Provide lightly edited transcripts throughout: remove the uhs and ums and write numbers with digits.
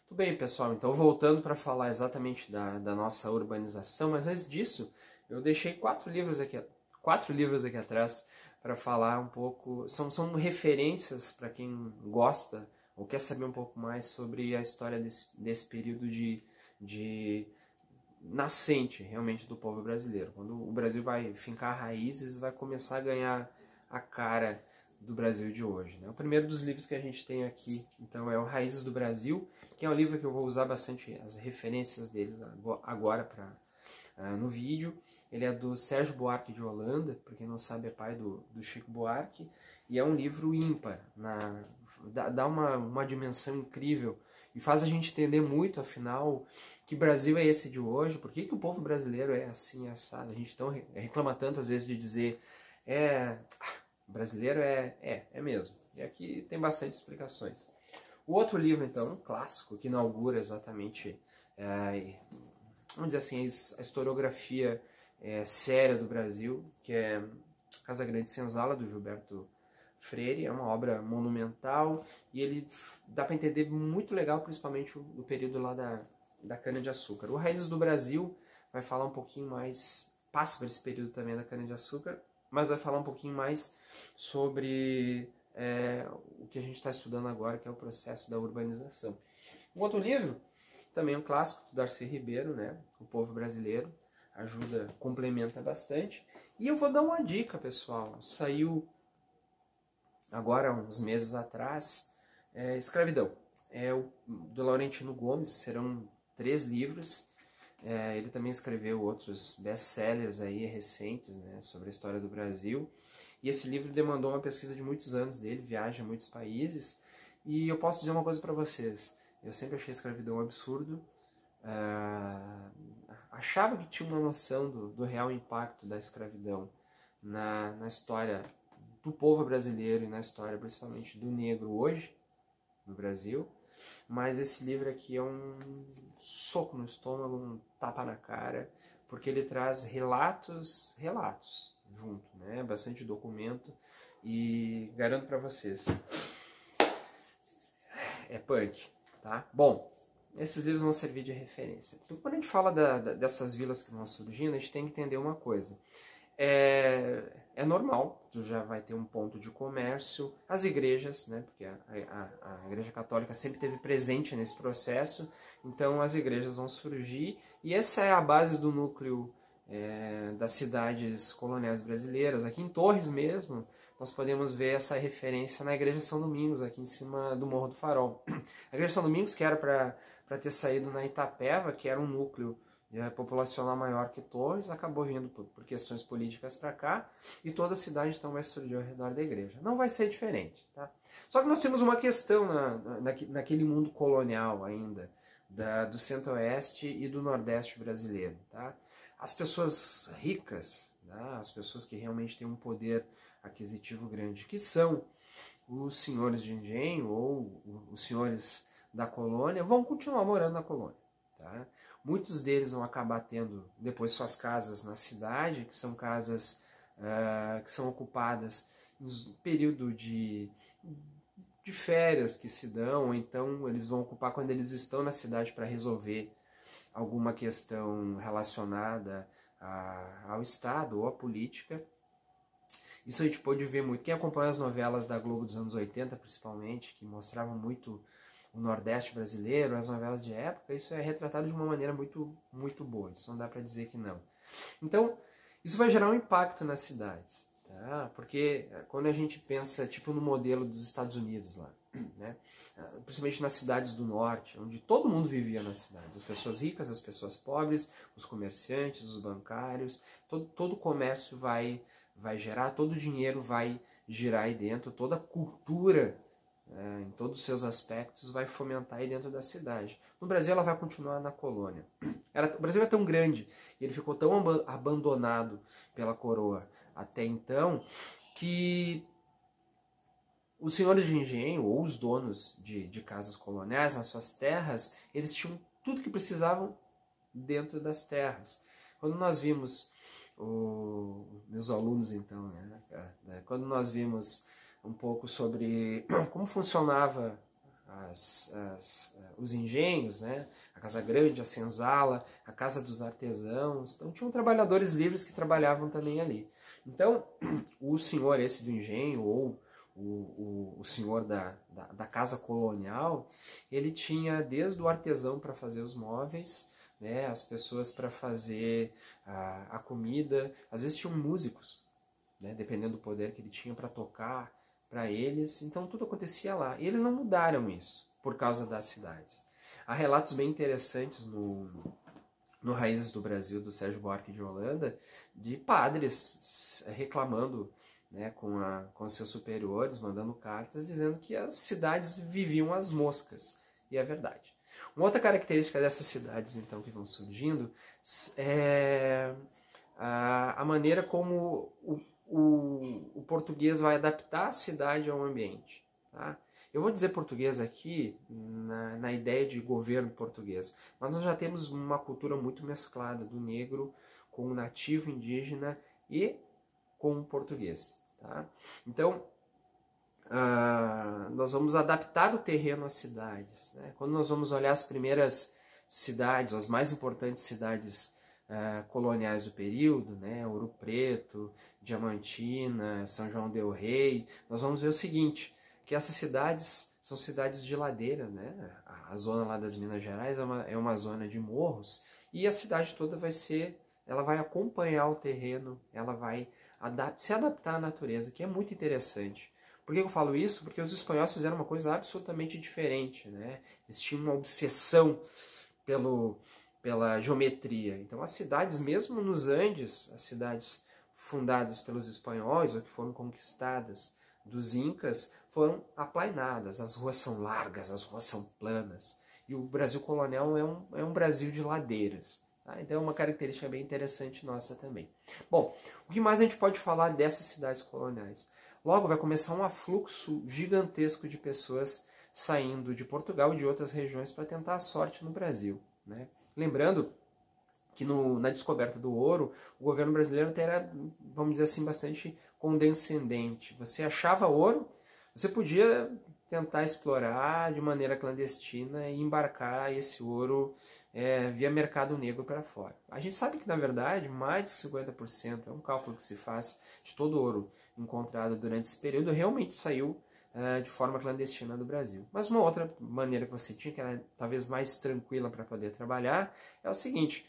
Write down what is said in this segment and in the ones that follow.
Tudo bem, pessoal, então voltando para falar exatamente da nossa urbanização, mas antes disso, eu deixei quatro livros aqui atrás para falar um pouco, são referências para quem gosta ou quer saber um pouco mais sobre a história desse período de nascente, realmente, do povo brasileiro. Quando o Brasil vai fincar raízes, vai começar a ganhar a cara do Brasil de hoje, né? O primeiro dos livros que a gente tem aqui, então, é o Raízes do Brasil, que é um livro que eu vou usar bastante as referências dele agora no vídeo. Ele é do Sérgio Buarque de Holanda, para quem não sabe é pai do Chico Buarque, e é um livro ímpar, dá uma dimensão incrível e faz a gente entender muito, afinal, que Brasil é esse de hoje, por que o povo brasileiro é assim, assado. A gente reclama tanto às vezes de dizer brasileiro é mesmo. E aqui tem bastante explicações. O outro livro, então, um clássico, que inaugura exatamente, vamos dizer assim, a historiografia séria do Brasil, que é Casa Grande Senzala, do Gilberto Freire. É uma obra monumental e ele dá para entender muito legal, principalmente o período lá da cana-de-açúcar. O Raízes do Brasil vai falar um pouquinho mais, passa por esse período também da cana-de-açúcar, mas vai falar um pouquinho mais sobre o que a gente está estudando agora, que é o processo da urbanização. Um outro livro, também um clássico, do Darcy Ribeiro, né? O Povo Brasileiro, complementa bastante. E eu vou dar uma dica, pessoal. Saiu agora, uns meses atrás, Escravidão. Do Laurentino Gomes, serão 3 livros. Ele também escreveu outros best-sellers aí, recentes, né, sobre a história do Brasil. E esse livro demandou uma pesquisa de muitos anos dele, viaja a muitos países. E eu posso dizer uma coisa para vocês. Eu sempre achei a escravidão um absurdo. Achava que tinha uma noção do real impacto da escravidão na história do povo brasileiro e na história principalmente do negro hoje no Brasil, mas esse livro aqui é um soco no estômago, um tapa na cara, porque ele traz relatos junto, né? Bastante documento, e garanto para vocês, é punk, tá? Bom, esses livros vão servir de referência. Então, quando a gente fala dessas vilas que vão surgindo, a gente tem que entender uma coisa. É normal, tu já vai ter um ponto de comércio, as igrejas, né, porque a Igreja Católica sempre esteve presente nesse processo, então as igrejas vão surgir, e essa é a base do núcleo das cidades coloniais brasileiras. Aqui em Torres mesmo, nós podemos ver essa referência na Igreja São Domingos, aqui em cima do Morro do Farol. A Igreja São Domingos, que era para ter saído na Itapeva, que era um núcleo populacional maior que Torres, acabou vindo por questões políticas para cá, e toda a cidade então vai surgir ao redor da igreja. Não vai ser diferente, tá? Só que nós temos uma questão naquele mundo colonial ainda, do centro-oeste e do nordeste brasileiro, tá? As pessoas ricas, tá? As pessoas que realmente têm um poder aquisitivo grande, que são os senhores de engenho ou os senhores da colônia, vão continuar morando na colônia, tá? Muitos deles vão acabar tendo depois suas casas na cidade, que são casas que são ocupadas no período de férias que se dão, ou então eles vão ocupar quando eles estão na cidade para resolver alguma questão relacionada ao Estado ou à política. Isso a gente pôde ver muito. Quem acompanha as novelas da Globo dos anos 80, principalmente, que mostravam muito o Nordeste brasileiro, as novelas de época, isso é retratado de uma maneira muito, muito boa. Isso não dá para dizer que não. Então, isso vai gerar um impacto nas cidades, tá? Porque quando a gente pensa tipo no modelo dos Estados Unidos lá, né? Principalmente nas cidades do norte, onde todo mundo vivia nas cidades, as pessoas ricas, as pessoas pobres, os comerciantes, os bancários, todo o comércio vai gerar, todo o dinheiro vai girar aí dentro, toda a cultura em todos os seus aspectos vai fomentar aí dentro da cidade. No Brasil ela vai continuar na colônia. O Brasil é tão grande e ele ficou tão abandonado pela coroa até então que os senhores de engenho ou os donos de casas coloniais nas suas terras, eles tinham tudo que precisavam dentro das terras. Quando nós vimos, meus alunos então, né, quando nós vimos um pouco sobre como funcionava os engenhos, né? A Casa Grande, a senzala, a Casa dos Artesãos. Então tinham trabalhadores livres que trabalhavam também ali. Então o senhor esse do engenho, ou o senhor da casa colonial, ele tinha desde o artesão para fazer os móveis, né, as pessoas para fazer a comida, às vezes tinham músicos, né, dependendo do poder que ele tinha para tocar para eles, então tudo acontecia lá. E eles não mudaram isso por causa das cidades. Há relatos bem interessantes no Raízes do Brasil, do Sérgio Buarque de Holanda, de padres reclamando, né, com seus superiores, mandando cartas, dizendo que as cidades viviam às moscas. E é verdade. Uma outra característica dessas cidades, então, que vão surgindo, é a maneira como o português vai adaptar a cidade ao ambiente. Tá? Eu vou dizer português aqui na ideia de governo português, mas nós já temos uma cultura muito mesclada do negro com o nativo indígena e com o português. Tá? Então, nós vamos adaptar o terreno às cidades. Né? Quando nós vamos olhar as primeiras cidades, as mais importantes cidades coloniais do período, né? Ouro Preto, Diamantina, São João del Rei, nós vamos ver o seguinte, que essas cidades são cidades de ladeira, né? A zona lá das Minas Gerais é uma zona de morros, e a cidade toda ela vai acompanhar o terreno, ela vai se adaptar à natureza, que é muito interessante. Por que eu falo isso? Porque os espanhóis fizeram uma coisa absolutamente diferente, né? Eles tinham uma obsessão pela geometria. Então as cidades, mesmo nos Andes, as cidades fundadas pelos espanhóis ou que foram conquistadas dos incas, foram aplainadas. As ruas são largas, as ruas são planas. E o Brasil colonial é um Brasil de ladeiras. Tá? Então é uma característica bem interessante nossa também. Bom, o que mais a gente pode falar dessas cidades coloniais? Logo vai começar um afluxo gigantesco de pessoas saindo de Portugal e de outras regiões para tentar a sorte no Brasil. Né? Lembrando que na descoberta do ouro, o governo brasileiro até era, vamos dizer assim, bastante condescendente. Você achava ouro, você podia tentar explorar de maneira clandestina e embarcar esse ouro via mercado negro para fora. A gente sabe que, na verdade, mais de 50%, é um cálculo que se faz, de todo o ouro encontrado durante esse período, realmente saiu de forma clandestina do Brasil. Mas uma outra maneira que você tinha, que era talvez mais tranquila para poder trabalhar, é o seguinte: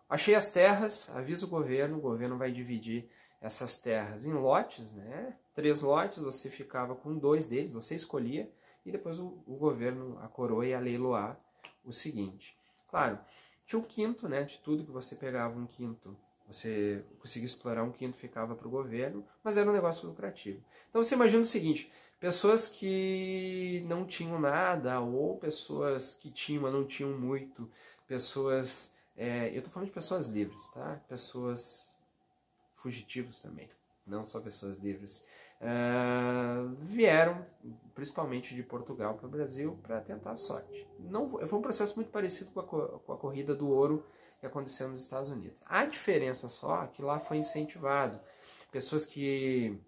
achei as terras, avisa o governo vai dividir essas terras em lotes, né? 3 lotes, você ficava com 2 deles, você escolhia, e depois o governo, a coroa, ia leiloar o seguinte. Claro, tinha o quinto, né? De tudo que você pegava um quinto, você conseguia explorar um quinto, ficava para o governo, mas era um negócio lucrativo. Então você imagina o seguinte: pessoas que não tinham nada, ou pessoas que tinham, mas não tinham muito, pessoas... eu estou falando de pessoas livres, tá? Pessoas fugitivos também, não só pessoas livres. Vieram, principalmente de Portugal para o Brasil, para tentar a sorte. Foi um processo muito parecido com a corrida do ouro que aconteceu nos Estados Unidos. A diferença só é que lá foi incentivado. Pessoas que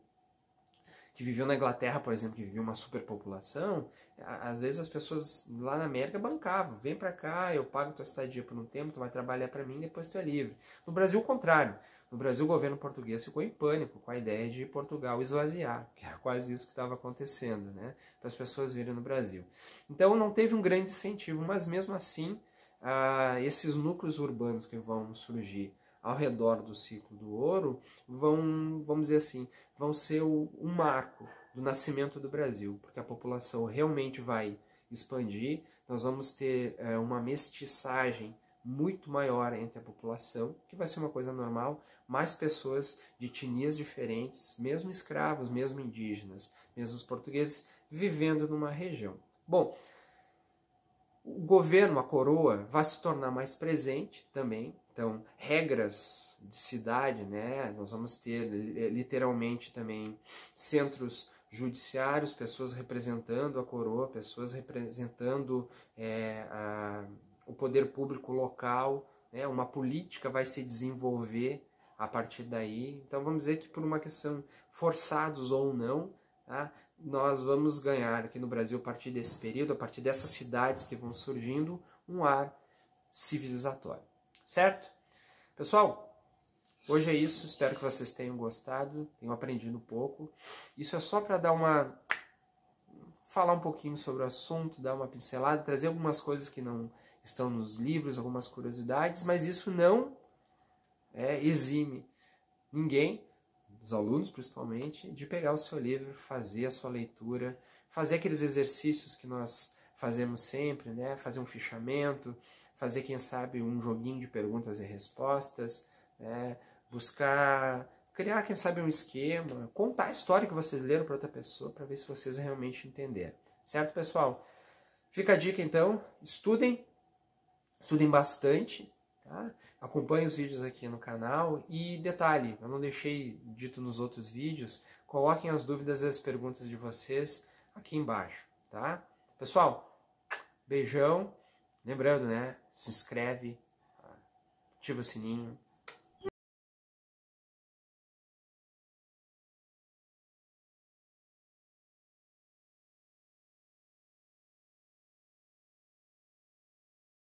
viviam na Inglaterra, por exemplo, que viviam uma superpopulação, às vezes as pessoas lá na América bancavam. Vem pra cá, eu pago tua estadia por um tempo, tu vai trabalhar para mim, depois tu é livre. No Brasil, o contrário. No Brasil, o governo português ficou em pânico com a ideia de Portugal esvaziar, que era quase isso que estava acontecendo, né? Para as pessoas virem no Brasil. Então, não teve um grande incentivo, mas mesmo assim, esses núcleos urbanos que vão surgir ao redor do ciclo do ouro vamos dizer assim, vão ser um marco do nascimento do Brasil, porque a população realmente vai expandir, nós vamos ter uma mestiçagem muito maior entre a população, que vai ser uma coisa normal, mais pessoas de etnias diferentes, mesmo escravos, mesmo indígenas, mesmo os portugueses, vivendo numa região. Bom, o governo, a coroa, vai se tornar mais presente também. Então, regras de cidade, né? Nós vamos ter literalmente também centros judiciários, pessoas representando a coroa, pessoas representando o poder público local, né? Uma política vai se desenvolver a partir daí. Então, vamos dizer que por uma questão forçados ou não, tá? nós vamos ganhar aqui no Brasil, a partir desse período, a partir dessas cidades que vão surgindo, um ar civilizatório. Certo? Pessoal, hoje é isso. Espero que vocês tenham gostado, tenham aprendido um pouco. Isso é só para falar um pouquinho sobre o assunto, dar uma pincelada, trazer algumas coisas que não estão nos livros, algumas curiosidades, mas isso não exime ninguém, os alunos principalmente, de pegar o seu livro, fazer a sua leitura, fazer aqueles exercícios que nós fazemos sempre, né? Fazer um fichamento, fazer, quem sabe, um joguinho de perguntas e respostas, né? Buscar, criar, quem sabe, um esquema, contar a história que vocês leram para outra pessoa, para ver se vocês realmente entenderam. Certo, pessoal? Fica a dica, então, estudem bastante, tá? Acompanhe os vídeos aqui no canal e detalhe, eu não deixei dito nos outros vídeos, coloquem as dúvidas e as perguntas de vocês aqui embaixo, tá? Pessoal, beijão, lembrando, né? Se inscreve, ativa o sininho,